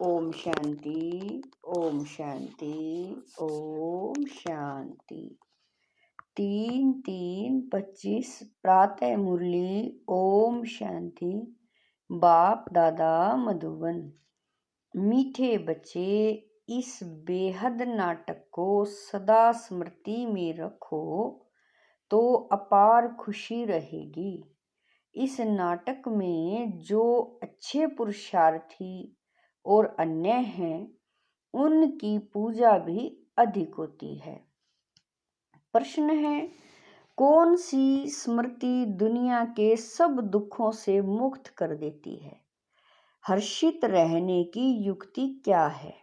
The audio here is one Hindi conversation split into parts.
ओम शांति, ओम शांति, ओम शांति। 3-3-25 प्रातः मुरली। ओम शांति। बाप दादा मधुबन। मीठे बच्चे, इस बेहद नाटक को सदा स्मृति में रखो तो अपार खुशी रहेगी। इस नाटक में जो अच्छे पुरुषार्थी और अन्य हैं, उनकी पूजा भी अधिक होती है। प्रश्न है, कौन सी स्मृति दुनिया के सब दुखों से मुक्त कर देती है? हर्षित रहने की युक्ति क्या है?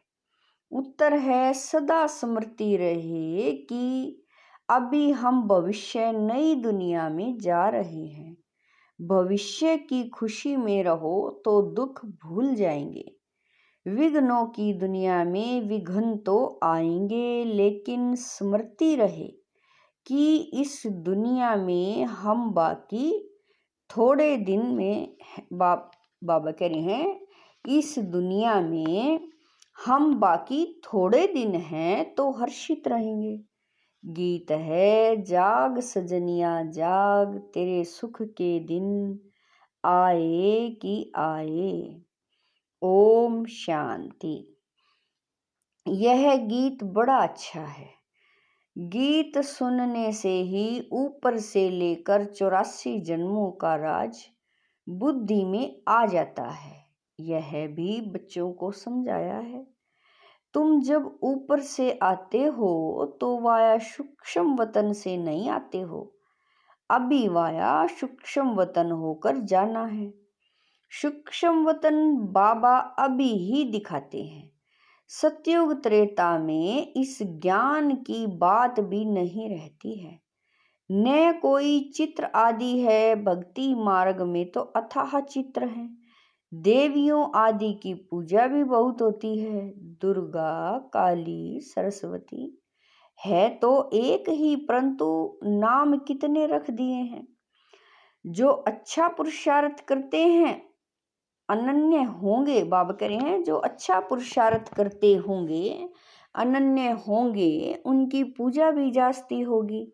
उत्तर है, सदा स्मृति रहे कि अभी हम भविष्य नई दुनिया में जा रहे हैं। भविष्य की खुशी में रहो तो दुख भूल जाएंगे। विघ्नों की दुनिया में विघ्न तो आएंगे, लेकिन स्मृति रहे कि इस दुनिया में हम बाकी थोड़े दिन में बाबा कह रहे हैं, इस दुनिया में हम बाकी थोड़े दिन हैं तो हर्षित रहेंगे। गीत है, जाग सजनिया जाग, तेरे सुख के दिन आए कि आए। ओम शांति। यह गीत बड़ा अच्छा है। गीत सुनने से ही ऊपर से लेकर 84 जन्मों का राज बुद्धि में आ जाता है। यह भी बच्चों को समझाया है। तुम जब ऊपर से आते हो तो वाया सूक्ष्म वतन से नहीं आते हो। अभी वाया सूक्ष्म वतन होकर जाना है। सूक्ष्म वतन बाबा अभी ही दिखाते हैं। सतयुग त्रेता में इस ज्ञान की बात भी नहीं रहती है। न कोई चित्र आदि है। भक्ति मार्ग में तो अथाह चित्र हैं। देवियों आदि की पूजा भी बहुत होती है। दुर्गा, काली, सरस्वती है तो एक ही, परंतु नाम कितने रख दिए हैं। जो अच्छा पुरुषार्थ करते हैं अनन्य होंगे। बाबा कह रहे हैं, जो अच्छा पुरुषार्थ करते होंगे अनन्य होंगे, उनकी पूजा भी जास्ती होगी।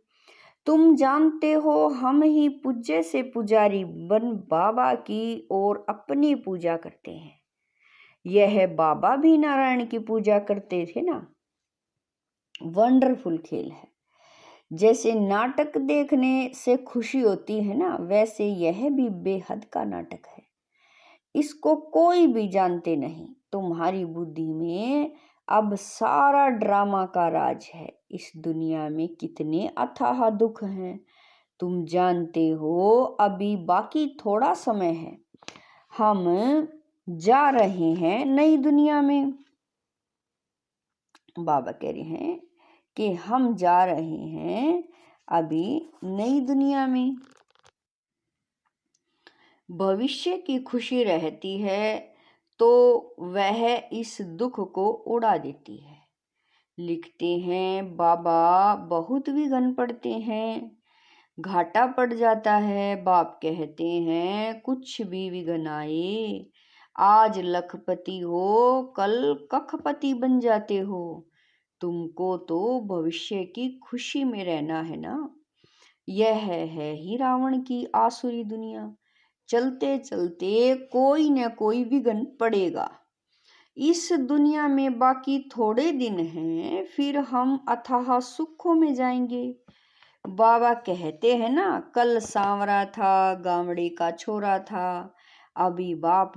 तुम जानते हो, हम ही पूज्य से पुजारी बन बाबा की और अपनी पूजा करते हैं। यह बाबा भी नारायण की पूजा करते थे ना। वंडरफुल खेल है। जैसे नाटक देखने से खुशी होती है ना, वैसे यह भी बेहद का नाटक है। इसको कोई भी जानते नहीं। तुम्हारी बुद्धि में अब सारा ड्रामा का राज है। इस दुनिया में कितने अथाह दुख हैं, तुम जानते हो। अभी बाकी थोड़ा समय है। हम जा रहे हैं नई दुनिया में। बाबा कह रहे हैं कि हम जा रहे हैं अभी नई दुनिया में। भविष्य की खुशी रहती है तो वह इस दुख को उड़ा देती है। लिखते हैं, बाबा बहुत विघ्न पड़ते हैं, घाटा पड़ जाता है। बाप कहते हैं, कुछ भी विघ्न आए, आज लखपति हो कल कखपति बन जाते हो। तुमको तो भविष्य की खुशी में रहना है ना। यह है ही रावण की आसुरी दुनिया। चलते चलते कोई न कोई विघ्न पड़ेगा। इस दुनिया में बाकी थोड़े दिन हैं, फिर हम अथाह सुखों में जाएंगे। बाबा कहते हैं ना, कल सांवरा था, गामड़े का छोरा था। अभी बाप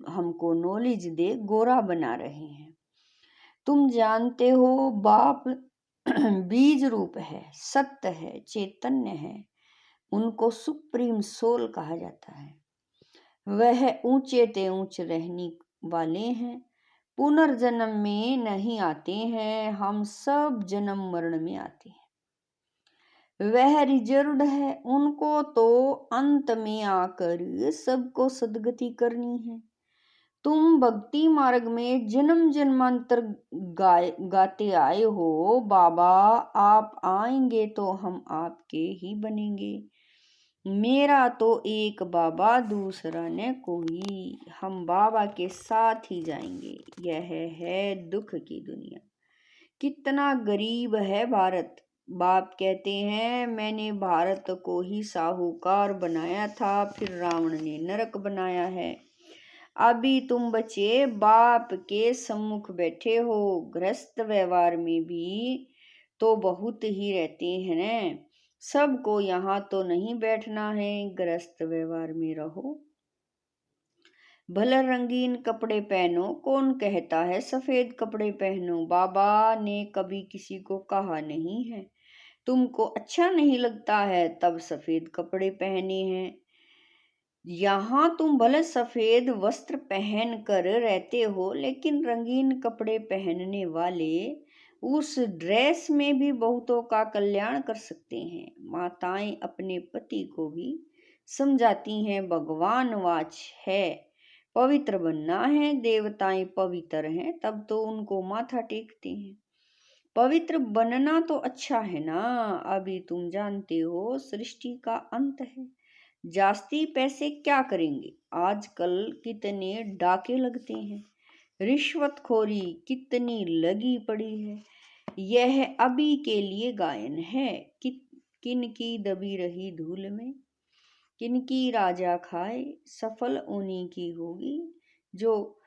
हमको नॉलेज दे गोरा बना रहे हैं। तुम जानते हो, बाप बीज रूप है, सत्य है, चैतन्य है। उनको सुप्रीम सोल कहा जाता है। वह ऊंचे ते ऊंच रहने वाले हैं। पुनर्जन्म में नहीं आते हैं, हम सब जन्म मरण में आते हैं। वह रिजर्व्ड है, उनको तो अंत में आकर सबको सदगति करनी है। तुम भक्ति मार्ग में जन्म जन्मांतर गाते आए हो। बाबा आप आएंगे तो हम आपके ही बनेंगे। मेरा तो एक बाबा दूसरा न कोई, हम बाबा के साथ ही जाएंगे। यह है दुख की दुनिया, कितना गरीब है भारत। बाप कहते हैं मैंने भारत को ही साहूकार बनाया था, फिर रावण ने नरक बनाया है। अभी तुम बच्चे बाप के सम्मुख बैठे हो, गृहस्थ व्यवहार में भी तो बहुत ही रहते हैं न। सबको यहाँ तो नहीं बैठना है, गृहस्थ व्यवहार में रहो। भले रंगीन कपड़े पहनो, कौन कहता है सफेद कपड़े पहनो। बाबा ने कभी किसी को कहा नहीं है तुमको अच्छा नहीं लगता है तब सफेद कपड़े पहने हैं। यहाँ तुम भले सफेद वस्त्र पहन कर रहते हो, लेकिन रंगीन कपड़े पहनने वाले उस ड्रेस में भी बहुतों का कल्याण कर सकते हैं। माताएं अपने पति को भी समझाती हैं भगवान वाच है, पवित्र बनना है। देवताएं पवित्र हैं तब तो उनको माथा टेकते हैं। पवित्र बनना तो अच्छा है ना। अभी तुम जानते हो सृष्टि का अंत है, जास्ती पैसे क्या करेंगे। आजकल कितने डाके लगते हैं, रिश्वतखोरी कितनी लगी पड़ी है। यह अभी के लिए गायन है कि किन की दबी रही धूल में, किन की राजा खाए, सफल उन्हीं की होगी जो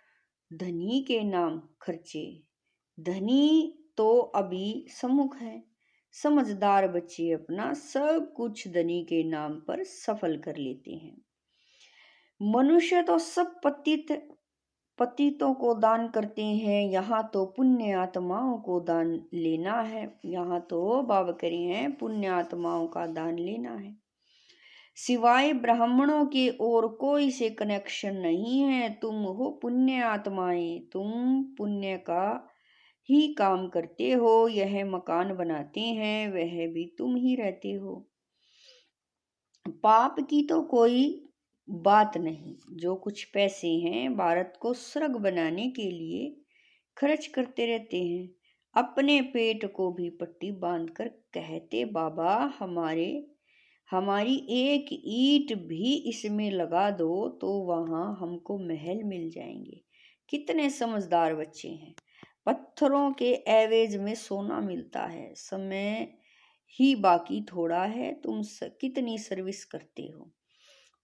धनी के नाम खर्चे। धनी तो अभी सम्मुख है, समझदार बच्चे अपना सब कुछ धनी के नाम पर सफल कर लेते हैं। मनुष्य तो सब पतितों को दान करते हैं, यहाँ तो पुण्य आत्माओं को दान लेना है। यहाँ तो बाबा कह रहे हैं पुण्य आत्माओं का दान लेना है। सिवाय ब्राह्मणों के और कोई से कनेक्शन नहीं है। तुम हो पुण्य आत्माएं, तुम पुण्य का ही काम करते हो। यह मकान बनाते हैं वह भी तुम ही रहते हो। पाप की तो कोई बात नहीं। जो कुछ पैसे हैं भारत को स्वर्ग बनाने के लिए खर्च करते रहते हैं। अपने पेट को भी पट्टी बांधकर कहते बाबा हमारी एक ईंट भी इसमें लगा दो तो वहां हमको महल मिल जाएंगे। कितने समझदार बच्चे हैं। पत्थरों के एवज में सोना मिलता है। समय ही बाकी थोड़ा है, तुम कितनी सर्विस करते हो।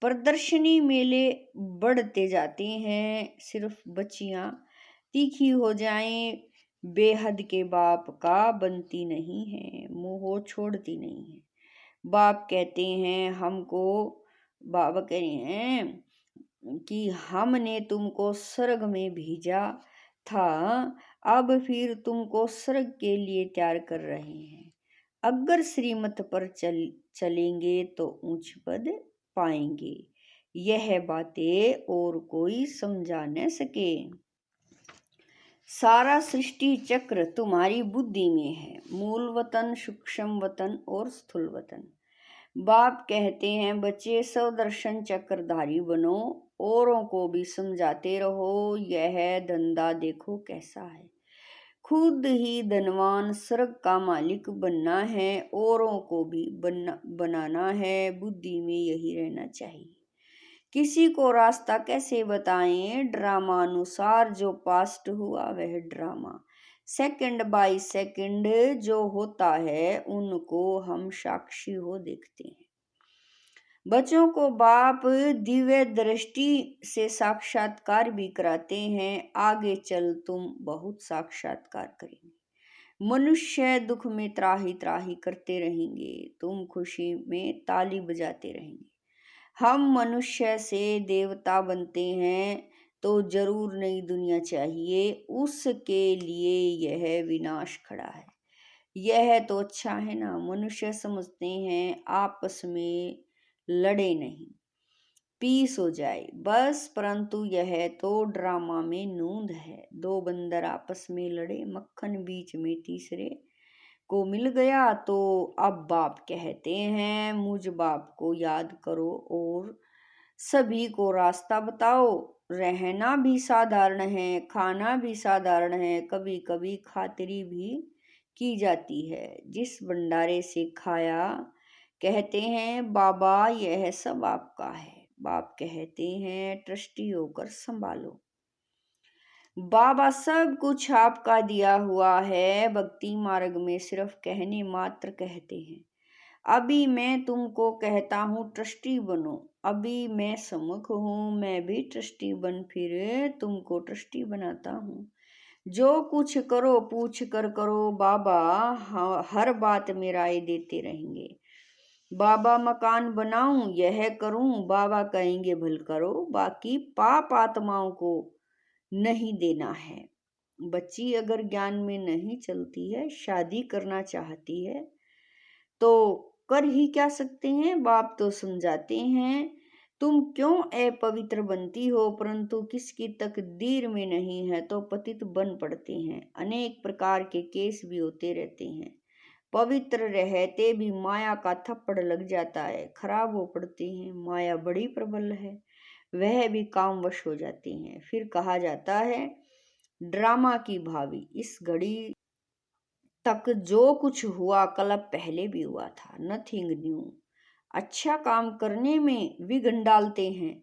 प्रदर्शनी मेले बढ़ते जाते हैं, सिर्फ बच्चियां तीखी हो जाएं। बेहद के बाप का बनती नहीं है, मोह छोड़ती नहीं है। बाप कहते हैं हमको, बाबा कह रहे हैं कि हमने तुमको स्वर्ग में भेजा था, अब फिर तुमको स्वर्ग के लिए तैयार कर रहे हैं। अगर श्रीमत पर चलेंगे तो ऊंच पद पाएंगे। यह बातें और कोई समझा न सके। सारा सृष्टि चक्र तुम्हारी बुद्धि में है, मूल वतन, सूक्ष्म वतन और स्थूल वतन। बाप कहते हैं बच्चे स्वदर्शन चक्रधारी बनो, औरों को भी समझाते रहो। यह धंधा देखो कैसा है, खुद ही धनवान स्वर्ग का मालिक बनना है, औरों को भी बनाना है। बुद्धि में यही रहना चाहिए। किसी को रास्ता कैसे बताएं, ड्रामा अनुसार जो पास्ट हुआ वह ड्रामा, सेकंड बाय सेकंड जो होता है उनको हम साक्षी हो देखते हैं। बच्चों को बाप दिव्य दृष्टि से साक्षात्कार भी कराते हैं। आगे चल तुम बहुत साक्षात्कार करेंगे। मनुष्य दुख में त्राही त्राही करते रहेंगे, तुम खुशी में ताली बजाते रहेंगे। हम मनुष्य से देवता बनते हैं तो जरूर नई दुनिया चाहिए, उसके लिए यह विनाश खड़ा है। यह तो अच्छा है ना। मनुष्य समझते हैं आपस में लड़े नहीं, पीस हो जाए बस, परंतु यह तो ड्रामा में नूंद है। दो बंदर आपस में लड़े, मक्खन बीच में तीसरे को मिल गया। तो अब बाप कहते हैं मुझ बाप को याद करो और सभी को रास्ता बताओ। रहना भी साधारण है, खाना भी साधारण है, कभी कभी खातिरी भी की जाती है। जिस भंडारे से खाया कहते हैं बाबा यह सब आपका है। बाप कहते हैं ट्रस्टी होकर संभालो। बाबा सब कुछ आपका दिया हुआ है, भक्ति मार्ग में सिर्फ कहने मात्र कहते हैं। अभी मैं तुमको कहता हूँ ट्रस्टी बनो। अभी मैं सम्मुख हूँ, मैं भी ट्रस्टी बन फिर तुमको ट्रस्टी बनाता हूँ। जो कुछ करो पूछ कर करो, बाबा हर बात में राय देते रहेंगे। बाबा मकान बनाऊं यह करूं, बाबा कहेंगे भल करो, बाकी पाप आत्माओं को नहीं देना है। बच्ची अगर ज्ञान में नहीं चलती है, शादी करना चाहती है तो कर ही क्या सकते हैं। बाप तो समझाते हैं तुम क्यों अपवित्र बनती हो, परंतु किसकी तकदीर में नहीं है तो पतित बन पड़ते हैं। अनेक प्रकार के केस भी होते रहते हैं। पवित्र रहते भी माया का थप्पड़ लग जाता है, खराब हो पड़ते हैं। माया बड़ी प्रबल है, वह भी कामवश हो जाते हैं। फिर कहा जाता है ड्रामा की भावी, इस घड़ी तक जो कुछ हुआ कल पहले भी हुआ था, नथिंग न्यू। अच्छा काम करने में विघ्न डालते हैं,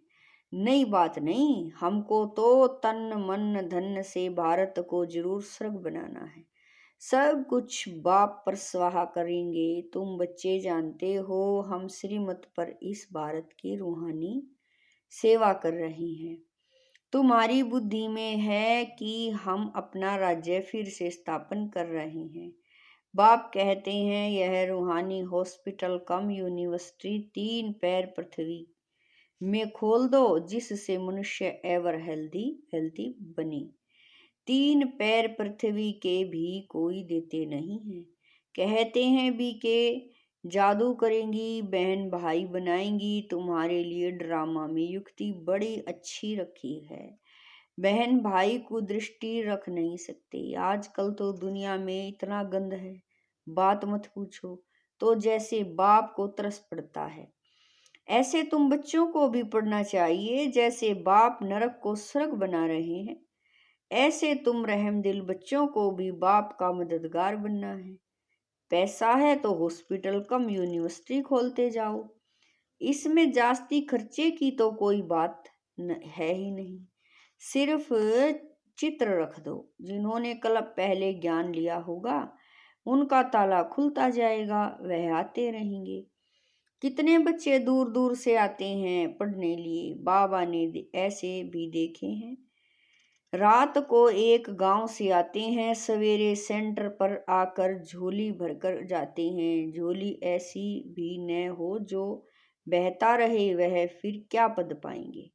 नई बात नहीं। हमको तो तन मन धन से भारत को जरूर स्वर्ग बनाना है। सब कुछ बाप पर स्वाहा करेंगे। तुम बच्चे जानते हो हम श्रीमत पर इस भारत की रूहानी सेवा कर रहे हैं। तुम्हारी बुद्धि में है कि हम अपना राज्य फिर से स्थापन कर रहे हैं। बाप कहते हैं यह रूहानी हॉस्पिटल कम यूनिवर्सिटी 3 पैर पृथ्वी में खोल दो, जिससे मनुष्य एवर हेल्दी हेल्दी बने। 3 पैर पृथ्वी के भी कोई देते नहीं है। कहते हैं भी के जादू करेंगी, बहन भाई बनाएंगी। तुम्हारे लिए ड्रामा में युक्ति बड़ी अच्छी रखी है। बहन भाई को दृष्टि रख नहीं सकते। आजकल तो दुनिया में इतना गंद है, बात मत पूछो। तो जैसे बाप को तरस पड़ता है, ऐसे तुम बच्चों को भी पढ़ना चाहिए। जैसे बाप नरक को स्वर्ग बना रहे हैं, ऐसे तुम रहम दिल बच्चों को भी बाप का मददगार बनना है। पैसा है तो हॉस्पिटल कम यूनिवर्सिटी खोलते जाओ, इसमें जास्ती खर्चे की तो कोई बात है ही नहीं। सिर्फ चित्र रख दो। जिन्होंने कल पहले ज्ञान लिया होगा उनका ताला खुलता जाएगा, वह आते रहेंगे। कितने बच्चे दूर दूर से आते हैं पढ़ने लिए, बाबा ने ऐसे भी देखे हैं। रात को एक गांव से आते हैं, सवेरे सेंटर पर आकर झोली भरकर जाते हैं। झोली ऐसी भी न हो जो बहता रहे, वह फिर क्या पद पाएंगे।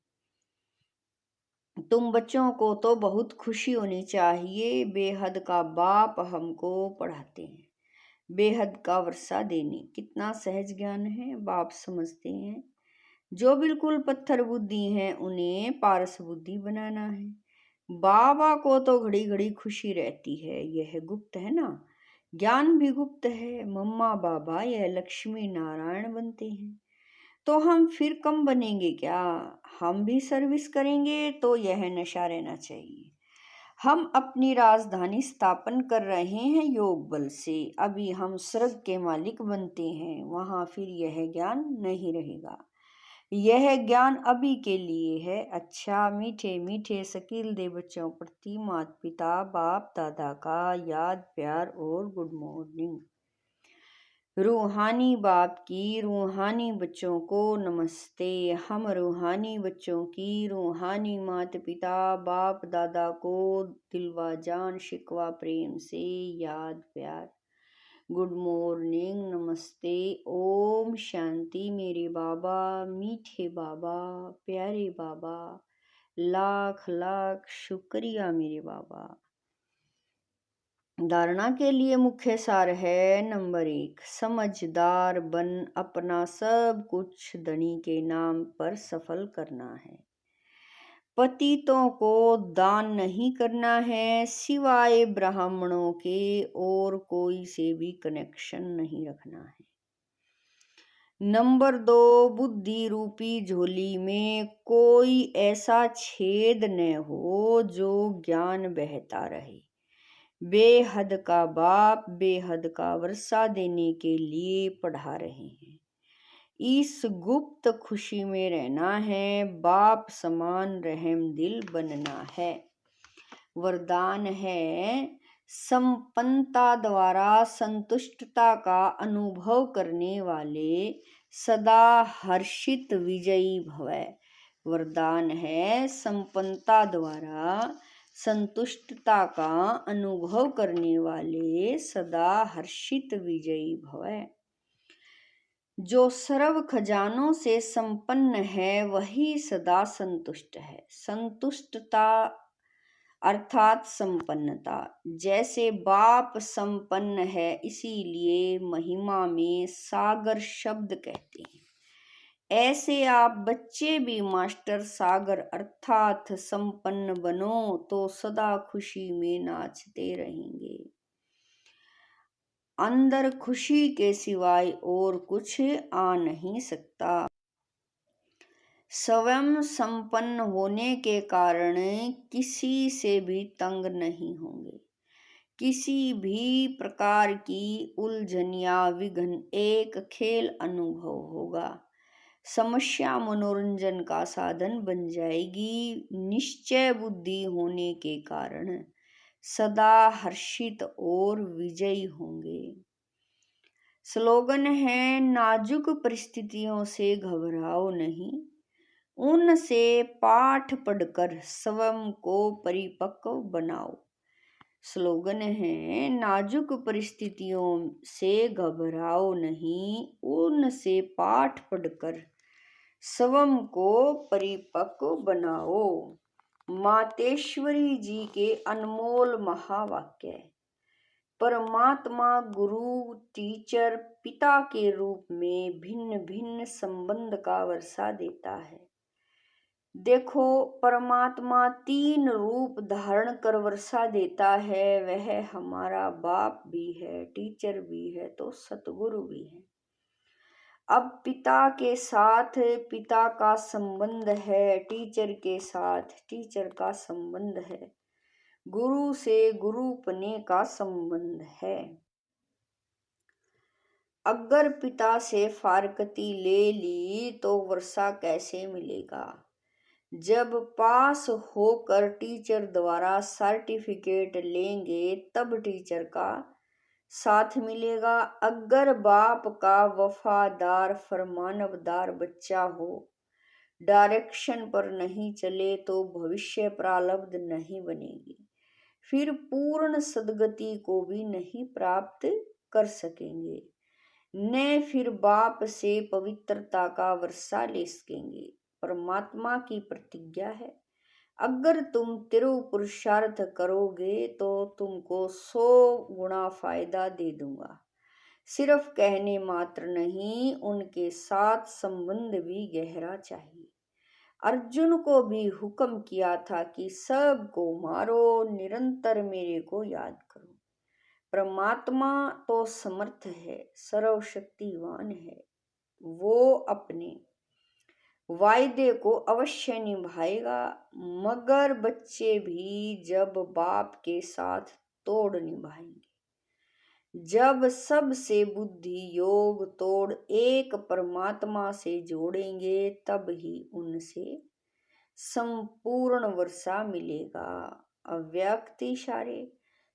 तुम बच्चों को तो बहुत खुशी होनी चाहिए। बेहद का बाप हमको पढ़ाते हैं, बेहद का वर्षा देने। कितना सहज ज्ञान है, बाप समझते हैं। जो बिल्कुल पत्थर बुद्धि हैं उन्हें पारस बुद्धि बनाना है। बाबा को तो घड़ी घड़ी खुशी रहती है, यह गुप्त है ना। ज्ञान भी गुप्त है। मम्मा बाबा यह लक्ष्मी नारायण बनते हैं, तो हम फिर कम बनेंगे क्या। हम भी सर्विस करेंगे तो यह नशा रहना चाहिए। हम अपनी राजधानी स्थापन कर रहे हैं योग बल से। अभी हम स्वर्ग के मालिक बनते हैं, वहां फिर यह ज्ञान नहीं रहेगा। यह ज्ञान अभी के लिए है। अच्छा मीठे मीठे शकील दे बच्चों प्रति माता पिता बाप दादा का याद प्यार और गुड मॉर्निंग। रूहानी बाप की रूहानी बच्चों को नमस्ते। हम रूहानी बच्चों की रूहानी माता पिता बाप दादा को दिलवा जान शिकवा प्रेम से याद प्यार गुड मॉर्निंग नमस्ते। ओम शांति। मेरे बाबा मीठे बाबा प्यारे बाबा, लाख लाख शुक्रिया मेरे बाबा। धारणा के लिए मुख्य सार है नंबर 1, समझदार बन अपना सब कुछ धनी के नाम पर सफल करना है। पतितों को दान नहीं करना है, सिवाय ब्राह्मणों के और कोई से भी कनेक्शन नहीं रखना है। नंबर 2, बुद्धि रूपी झोली में कोई ऐसा छेद न हो जो ज्ञान बहता रहे। बेहद का बाप बेहद का वर्षा देने के लिए पढ़ा रहे हैं। इस गुप्त खुशी में रहना है, बाप समान रहम दिल बनना है। वरदान है, संपन्नता द्वारा संतुष्टता का अनुभव करने वाले सदा हर्षित विजयी भवै। वरदान है, संपन्नता द्वारा संतुष्टता का अनुभव करने वाले सदा हर्षित विजयी भवै। जो सर्व खजानों से संपन्न है वही सदा संतुष्ट है। संतुष्टता अर्थात संपन्नता। जैसे बाप संपन्न है, इसीलिए महिमा में सागर शब्द कहते हैं। ऐसे आप बच्चे भी मास्टर सागर अर्थात संपन्न बनो तो सदा खुशी में नाचते रहेंगे। अंदर खुशी के सिवाय और कुछ आ नहीं सकता। स्वयं संपन्न होने के कारण किसी से भी तंग नहीं होंगे। किसी भी प्रकार की उलझन या विघ्न एक खेल अनुभव होगा। समस्या मनोरंजन का साधन बन जाएगी। निश्चय बुद्धि होने के कारण सदा हर्षित और विजयी होंगे। स्लोगन है, नाजुक परिस्थितियों से घबराओ नहीं, उनसे पाठ पढ़कर स्वयं को परिपक्व बनाओ। स्लोगन है, नाजुक परिस्थितियों से घबराओ नहीं, उनसे पाठ पढ़कर स्वयं को परिपक्व बनाओ। मातेश्वरी जी के अनमोल महावाक्य। परमात्मा गुरु, टीचर, पिता के रूप में भिन्न भिन्न संबंध का वर्षा देता है। देखो, परमात्मा 3 रूप धारण कर वर्षा देता है। वह हमारा बाप भी है, टीचर भी है, तो सतगुरु भी है। अब पिता के साथ पिता का संबंध है, टीचर के साथ टीचर का संबंध है, गुरु से गुरुपने का संबंध है। अगर पिता से फारकती ले ली तो वर्षा कैसे मिलेगा? जब पास होकर टीचर द्वारा सर्टिफिकेट लेंगे तब टीचर का साथ मिलेगा। अगर बाप का वफादार फरमानबरदार बच्चा हो, डायरेक्शन पर नहीं चले तो भविष्य प्रारब्ध नहीं बनेगी, फिर पूर्ण सद्गति को भी नहीं प्राप्त कर सकेंगे, न फिर बाप से पवित्रता का वर्षा ले सकेंगे। परमात्मा की प्रतिज्ञा है, अगर तुम तिरु पुरुषार्थ करोगे तो तुमको 100 गुना फायदा दे दूंगा। सिर्फ कहने मात्र नहीं, उनके साथ संबंध भी गहरा चाहिए। अर्जुन को भी हुक्म किया था कि सबको मारो, निरंतर मेरे को याद करो। परमात्मा तो समर्थ है, सर्वशक्तिवान है, वो अपने वायदे को अवश्य निभाएगा। मगर बच्चे भी जब बाप के साथ तोड़ निभाएंगे, जब सबसे बुद्धि योग तोड़ एक परमात्मा से जोड़ेंगे, तब ही उनसे संपूर्ण वर्षा मिलेगा। अव्यक्त इशारे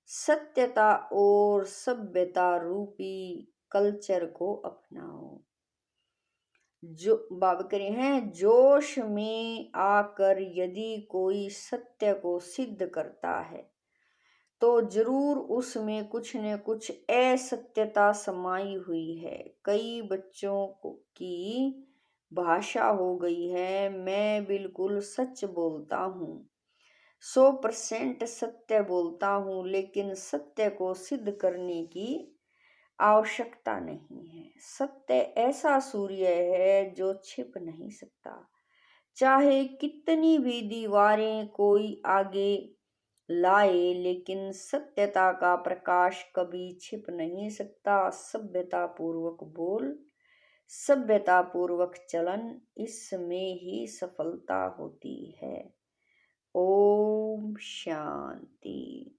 सत्यता और सभ्यता रूपी कल्चर को अपनाओ। जो बाबा कह रहे हैं, जोश में आकर यदि कोई सत्य को सिद्ध करता है तो जरूर उसमें कुछ न कुछ असत्यता समाई हुई है। कई बच्चों की भाषा हो गई है, मैं बिल्कुल सच बोलता हूँ, 100% सत्य बोलता हूँ, लेकिन सत्य को सिद्ध करने की आवश्यकता नहीं है। सत्य ऐसा सूर्य है जो छिप नहीं सकता, चाहे कितनी भी दीवारें कोई आगे लाए, लेकिन सत्यता का प्रकाश कभी छिप नहीं सकता। सभ्यता पूर्वक बोल, सभ्यता पूर्वक चलन, इसमें ही सफलता होती है। ओम शांति।